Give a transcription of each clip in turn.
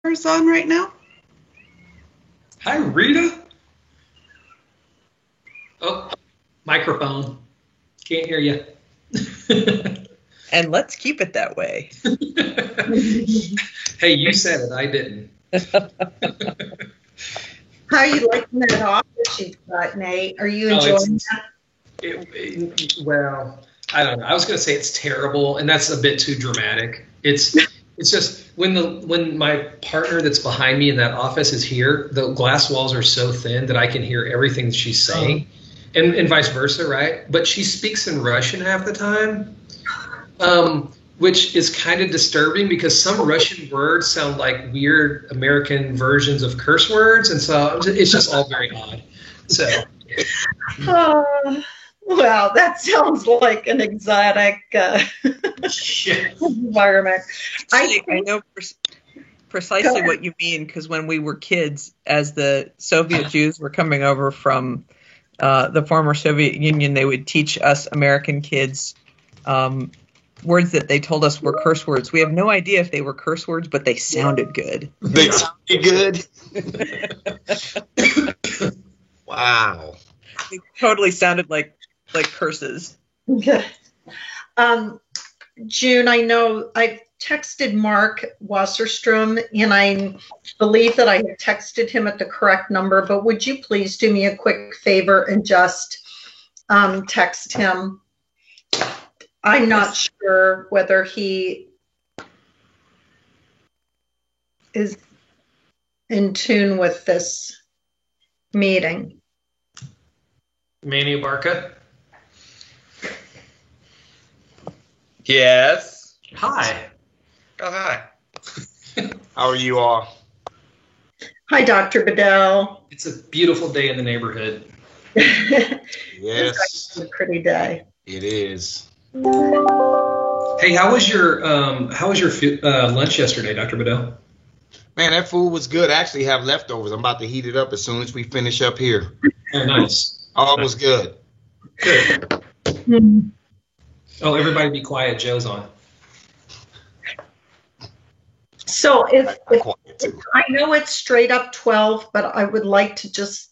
on right now? Hi, Rita. Oh, microphone. Can't hear you. And let's keep it that way. Hey, you said it. I didn't. How are you liking that office you've got, Nate? Are you enjoying that? Well, I don't know. I was going to say it's terrible, and that's a bit too dramatic. It's just when my partner that's behind me in that office is here, the glass walls are so thin that I can hear everything she's saying, and vice versa, right? But she speaks in Russian half the time, which is kind of disturbing because some Russian words sound like weird American versions of curse words, and so it's just all very odd. So. Well, that sounds like an exotic environment. I know precisely what you mean, because when we were kids, as the Soviet Jews were coming over from the former Soviet Union, they would teach us American kids words that they told us were curse words. We have no idea if they were curse words, but they sounded good. They sounded good? Wow. They totally sounded like curses. Okay. June, I know I've texted Mark Wasserstrom, and I believe that I have texted him at the correct number, but would you please do me a quick favor and just text him? I'm not sure whether he is in tune with this meeting. Manny Barca? Yes. Hi. Oh, hi. How are you all? Hi, Dr. Bedell. It's a beautiful day in the neighborhood. Yes. It's a pretty day. It is. Hey, how was your lunch yesterday, Dr. Bedell? Man, that food was good. I actually have leftovers. I'm about to heat it up as soon as we finish up here. Oh, nice. All was good. Good. Oh, everybody be quiet. Joe's on. So if I know it's straight up 12, but I would like to just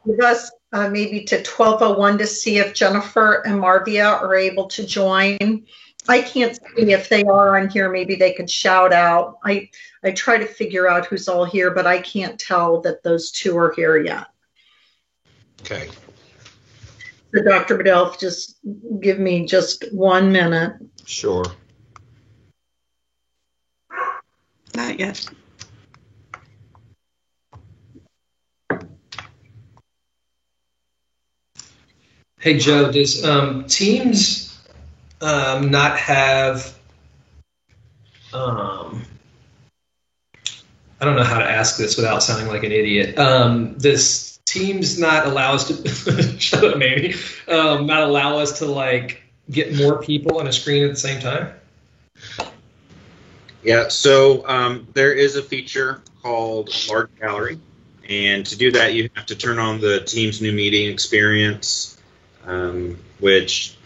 give us maybe to 12:01 to see if Jennifer and Marvia are able to join. I can't see if they are on here. Maybe they could shout out. I try to figure out who's all here, but I can't tell that those two are here yet. Okay. So Dr. Bedell, just give me just 1 minute. Sure. Not yet. Hey, Joe, does Teams not have I don't know how to ask this without sounding like an idiot. Does Teams not allow us to shut up, maybe not allow us to like get more people on a screen at the same time? Yeah, so there is a feature called Large Gallery, and to do that you have to turn on the Teams new meeting experience, which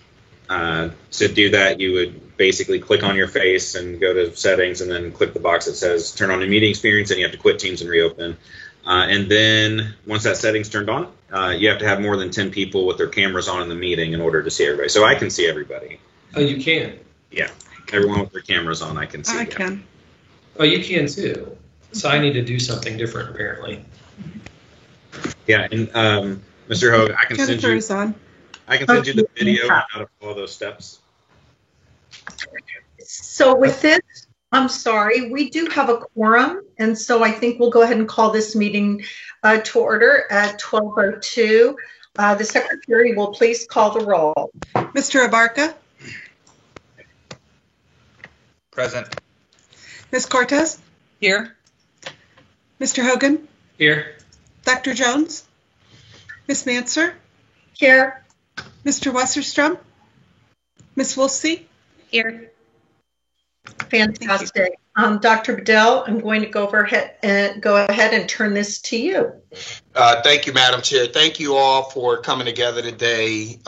to do that you would basically click on your face and go to settings and then click the box that says turn on new meeting experience, and you have to quit Teams and reopen. And then once that setting's turned on, you have to have more than 10 people with their cameras on in the meeting in order to see everybody. So I can see everybody. Oh, you can? Yeah. Everyone with their cameras on, I can see. I can. Oh, you can too. So I need to do something different, apparently. Yeah, and Mr. Hogue, I can Jennifer send you. is on. I can send you the video on how to follow those steps. So with this, I'm sorry, we do have a quorum, and so I think we'll go ahead and call this meeting to order at 12:02. The secretary will please call the roll. Mr. Abarca? Present. Ms. Cortez? Here. Mr. Hogan? Here. Dr. Jones? Ms. Manser? Here. Mr. Wasserstrom? Ms. Wolsey? Here. Fantastic. Dr. Bedell, I'm going to go ahead and turn this to you. Thank you, Madam Chair. Thank you all for coming together today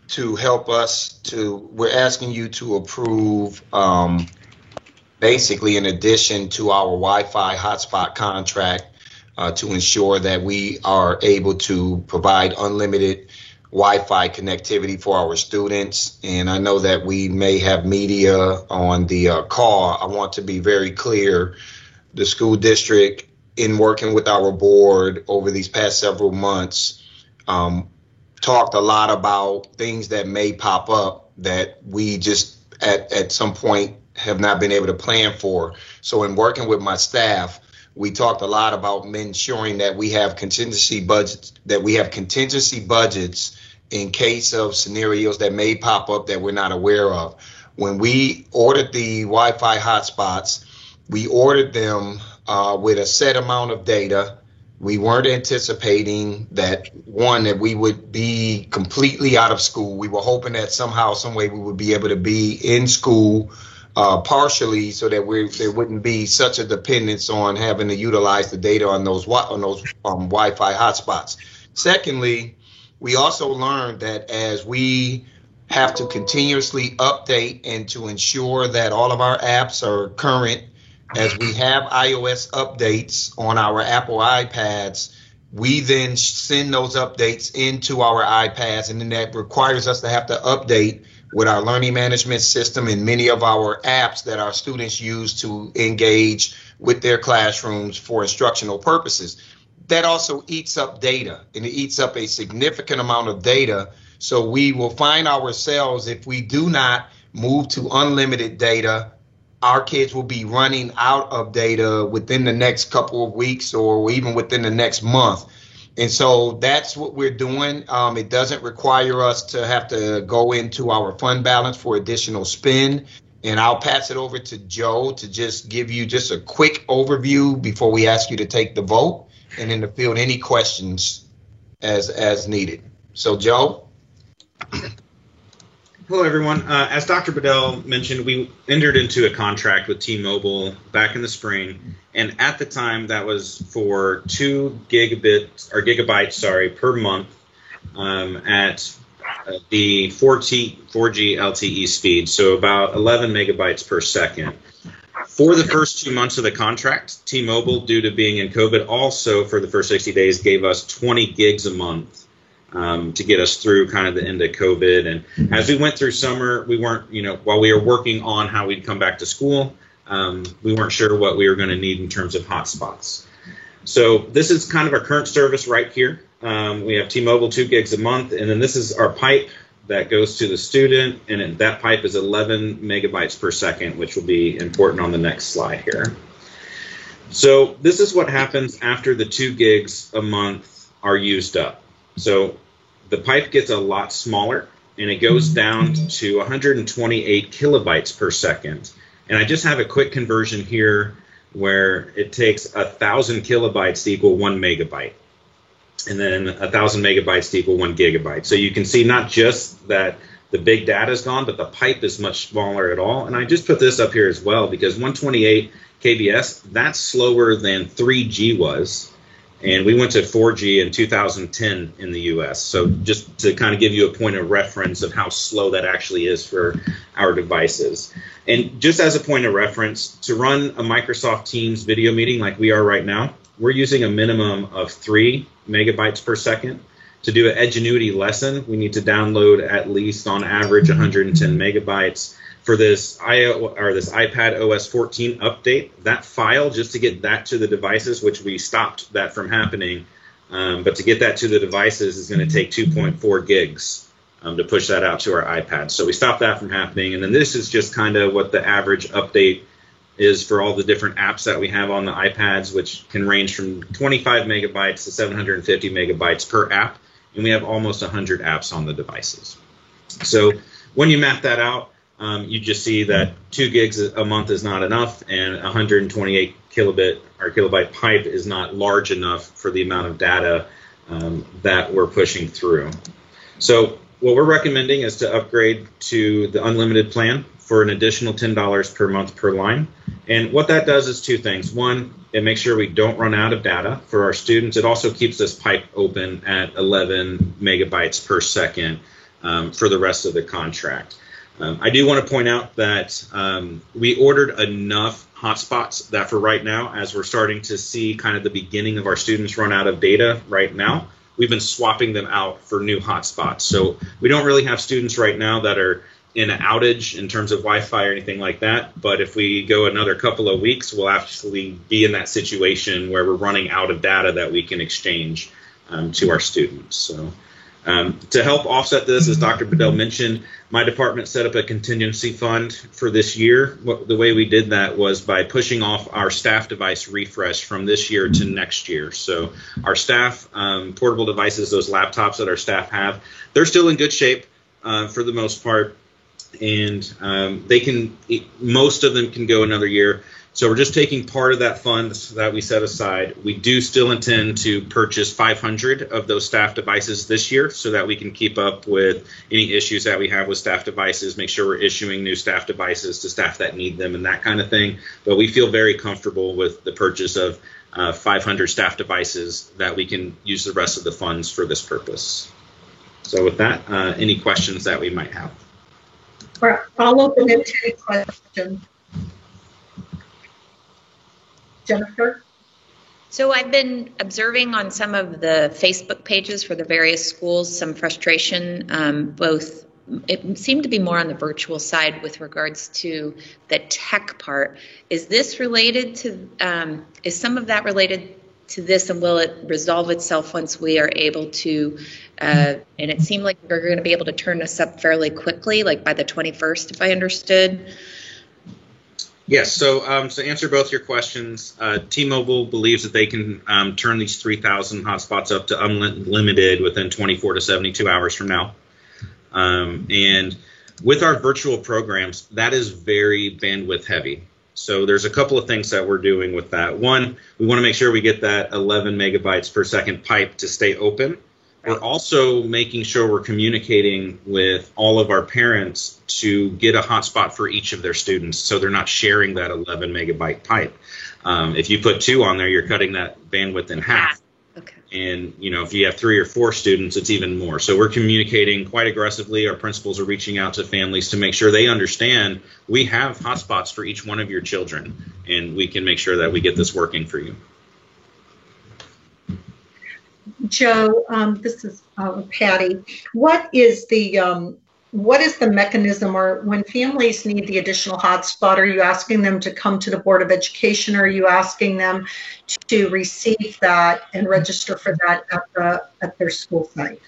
to help us. We're asking you to approve basically in addition to our Wi-Fi hotspot contract to ensure that we are able to provide unlimited Wi-Fi connectivity for our students. And I know that we may have media on the call. I want to be very clear. The school district, in working with our board over these past several months, talked a lot about things that may pop up that we just at some point have not been able to plan for. So in working with my staff, we talked a lot about ensuring that we have contingency budgets, in case of scenarios that may pop up that we're not aware of. When we ordered the Wi-Fi hotspots, we ordered them with a set amount of data. We weren't anticipating that we would be completely out of school. We were hoping that somehow, some way we would be able to be in school partially, so that there wouldn't be such a dependence on having to utilize the data on those Wi-Fi hotspots. Secondly, we also learned that as we have to continuously update and to ensure that all of our apps are current, as we have iOS updates on our Apple iPads, we then send those updates into our iPads, and then that requires us to have to update with our learning management system and many of our apps that our students use to engage with their classrooms for instructional purposes. That also eats up data, and it eats up a significant amount of data. So we will find ourselves, if we do not move to unlimited data, our kids will be running out of data within the next couple of weeks or even within the next month. And so that's what we're doing. It doesn't require us to have to go into our fund balance for additional spend. And I'll pass it over to Joe to just give you just a quick overview before we ask you to take the vote, and then to field any questions as needed. So, Joe. Hello, everyone. As Dr. Bedell mentioned, we entered into a contract with T-Mobile back in the spring, and at the time that was for 2 gigabytes per month at the 4G LTE speed, so about 11 megabytes per second. For the first 2 months of the contract, T-Mobile, due to being in COVID, also for the first 60 days gave us 20 gigs a month. To get us through kind of the end of COVID. And as we went through summer, we weren't, while we were working on how we'd come back to school, we weren't sure what we were going to need in terms of hotspots. So this is kind of our current service right here. We have T-Mobile 2 gigs a month, and then this is our pipe that goes to the student, and that pipe is 11 megabytes per second, which will be important on the next slide here. So this is what happens after the 2 gigs a month are used up. So the pipe gets a lot smaller, and it goes down to 128 kilobytes per second. And I just have a quick conversion here where it takes 1,000 kilobytes to equal 1 megabyte, and then 1,000 megabytes to equal 1 gigabyte. So you can see not just that the big data is gone, but the pipe is much smaller at all. And I just put this up here as well because 128 kbs, that's slower than 3G was. And we went to 4G in 2010 in the US. So just to kind of give you a point of reference of how slow that actually is for our devices. And just as a point of reference, to run a Microsoft Teams video meeting like we are right now, we're using a minimum of 3 megabytes per second. To do an Edgenuity lesson, we need to download at least on average 110 megabytes. For this iPad OS 14 update, that file, just to get that to the devices, which we stopped that from happening, but to get that to the devices is going to take 2.4 gigs to push that out to our iPad. So we stopped that from happening. And then this is just kind of what the average update is for all the different apps that we have on the iPads, which can range from 25 megabytes to 750 megabytes per app. And we have almost 100 apps on the devices. So when you map that out, you just see that 2 gigs a month is not enough, and 128 kilobyte pipe is not large enough for the amount of data that we're pushing through. So what we're recommending is to upgrade to the unlimited plan for an additional $10 per month per line. And what that does is 2 things. One, it makes sure we don't run out of data for our students. It also keeps this pipe open at 11 megabytes per second for the rest of the contract. I do want to point out that we ordered enough hotspots that for right now, as we're starting to see kind of the beginning of our students run out of data right now, we've been swapping them out for new hotspots. So we don't really have students right now that are in an outage in terms of Wi-Fi or anything like that. But if we go another couple of weeks, we'll actually be in that situation where we're running out of data that we can exchange to our students. So to help offset this, as Dr. Bedell mentioned, my department set up a contingency fund for this year. The way we did that was by pushing off our staff device refresh from this year to next year. So our staff portable devices, those laptops that our staff have, they're still in good shape for the most part. And most of them can go another year. So we're just taking part of that fund that we set aside. We do still intend to purchase 500 of those staff devices this year so that we can keep up with any issues that we have with staff devices, make sure we're issuing new staff devices to staff that need them and that kind of thing. But we feel very comfortable with the purchase of 500 staff devices that we can use the rest of the funds for this purpose. So with that, any questions that we might have? All right, I'll open it to any questions. Jennifer? So I've been observing on some of the Facebook pages for the various schools some frustration, both it seemed to be more on the virtual side with regards to the tech part. Is this related to, is some of that related to this, and will it resolve itself once we are able to, and it seemed like we're going to be able to turn this up fairly quickly, like by the 21st, if I understood? Yes, so to answer both your questions, T-Mobile believes that they can turn these 3,000 hotspots up to unlimited within 24 to 72 hours from now. And with our virtual programs, that is very bandwidth heavy. So there's a couple of things that we're doing with that. One, we want to make sure we get that 11 megabytes per second pipe to stay open. We're also making sure we're communicating with all of our parents to get a hotspot for each of their students so they're not sharing that 11 megabyte pipe. If you put 2 on there, you're cutting that bandwidth in half. Okay. And, you know, if you have 3 or 4 students, it's even more. So we're communicating quite aggressively. Our principals are reaching out to families to make sure they understand we have hotspots for each one of your children, and we can make sure that we get this working for you. Joe, this is Patty. What is the mechanism, or when families need the additional hotspot, are you asking them to come to the Board of Education, or are you asking them to receive that and register for that at their school site?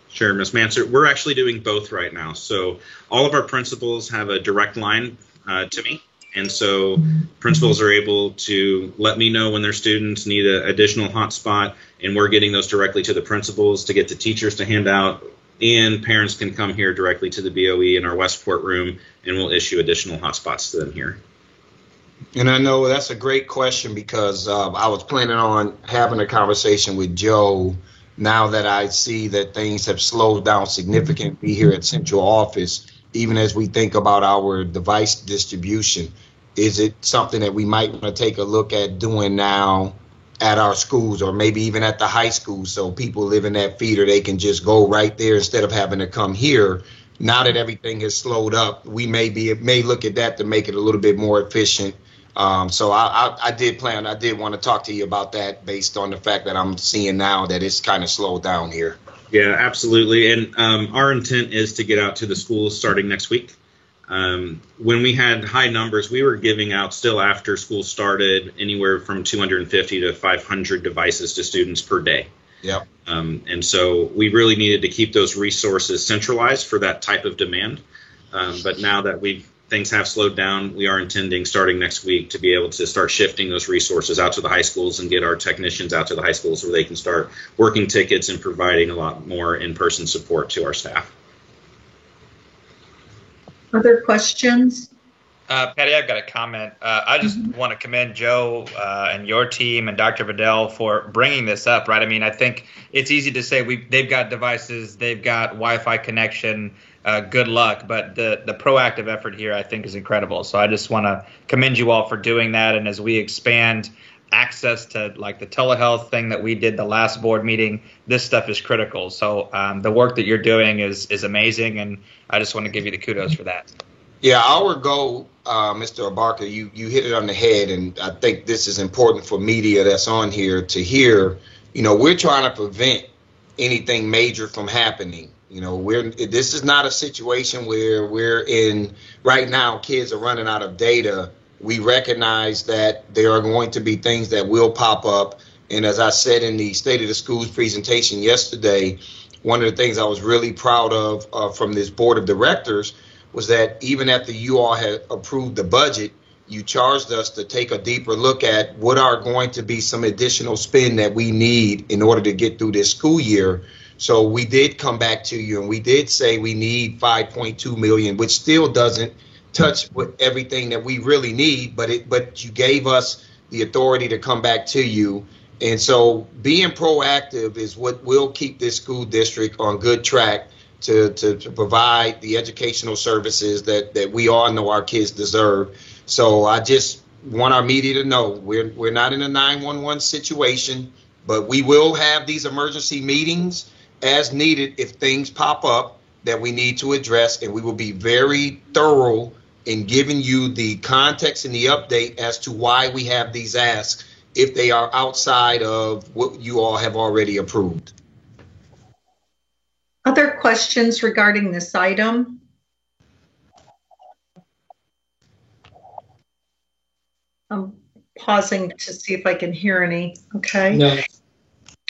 Sure, Ms. Manser. We're actually doing both right now. So all of our principals have a direct line to me. And so principals are able to let me know when their students need an additional hotspot, and we're getting those directly to the principals to get the teachers to hand out, and parents can come here directly to the BOE in our Westport room, and we'll issue additional hotspots to them here. And I know that's a great question, because I was planning on having a conversation with Joe now that I see that things have slowed down significantly here at Central Office, even as we think about our device distribution. Is it something that we might want to take a look at doing now at our schools, or maybe even at the high school, so people live in that feeder, they can just go right there instead of having to come here? Now that everything has slowed up, we may look at that to make it a little bit more efficient. So I did want to talk to you about that, based on the fact that I'm seeing now that it's kind of slowed down here. Yeah, absolutely. And our intent is to get out to the schools starting next week. When we had high numbers, we were giving out, still after school started, anywhere from 250 to 500 devices to students per day. Yep. And so we really needed to keep those resources centralized for that type of demand. But now that things have slowed down, we are intending starting next week to be able to start shifting those resources out to the high schools and get our technicians out to the high schools where they can start working tickets and providing a lot more in-person support to our staff. Other questions? Patty, I've got a comment. I just want to commend Joe and your team and Dr. Bedell for bringing this up, right? I mean, I think it's easy to say they've got devices, they've got Wi-Fi connection, good luck, but the proactive effort here, I think, is incredible. So I just want to commend you all for doing that. And as we expand access to like the telehealth thing that we did the last board meeting. This stuff is critical. So the work that you're doing is amazing, and I just want to give you the kudos for that. Yeah, our goal, Mr. Abarca, you hit it on the head, and I think this is important for media that's on here to hear. You know, we're trying to prevent anything major from happening. You know, this is not a situation where we're in right now. Kids are running out of data. We recognize that there are going to be things that will pop up. And as I said in the State of the Schools presentation yesterday, one of the things I was really proud of from this board of directors was that even after you all had approved the budget, you charged us to take a deeper look at what are going to be some additional spend that we need in order to get through this school year. So we did come back to you and we did say we need 5.2 million, which still doesn't touch with everything that we really need, but you gave us the authority to come back to you. And so being proactive is what will keep this school district on good track to provide the educational services that we all know our kids deserve. So I just want our media to know we're not in a 911 situation, but we will have these emergency meetings as needed if things pop up that we need to address, and we will be very thorough in giving you the context and the update as to why we have these asks if they are outside of what you all have already approved. Other questions regarding this item? I'm pausing to see if I can hear any. Okay. No.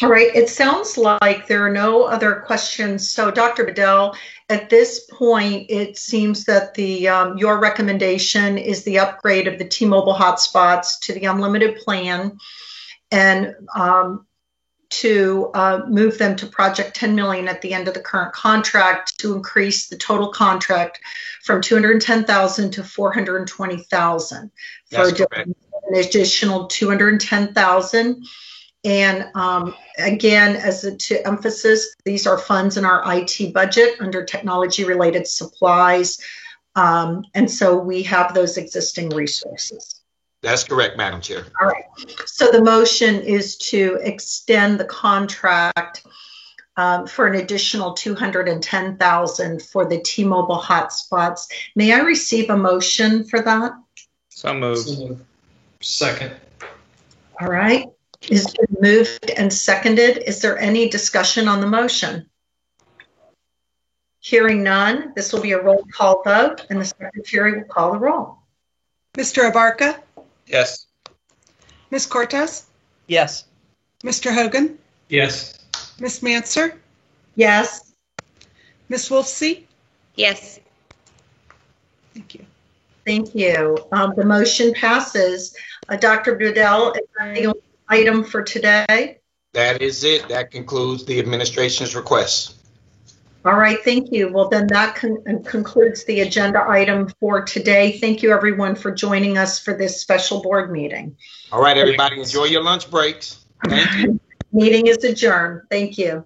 All right. It sounds like there are no other questions. So, Dr. Bedell, at this point, it seems that the your recommendation is the upgrade of the T-Mobile hotspots to the unlimited plan, and to move them to Project 10 million at the end of the current contract to increase the total contract from 210,000 to 420,000 for an additional 210,000. And again, to emphasis, these are funds in our IT budget under technology-related supplies. And so we have those existing resources. That's correct, Madam Chair. All right. So the motion is to extend the contract for an additional 210,000 for the T-Mobile hotspots. May I receive a motion for that? So moved. Second. All right. It's been moved and seconded. Is there any discussion on the motion? Hearing none, this will be a roll call vote, and the secretary will call the roll. Mr. Abarca? Yes. Ms. Cortez? Yes. Mr. Hogan? Yes. Ms. Manser? Yes. Ms. Wolfsey? Yes. Thank you. Thank you. The motion passes. Dr. Bedell, is that the only item for today? That is it. That concludes the administration's request. All right, thank you. Well, then that concludes the agenda item for today. Thank you, everyone, for joining us for this special board meeting. All right, everybody, enjoy your lunch breaks. Thank you. Meeting is adjourned. Thank you.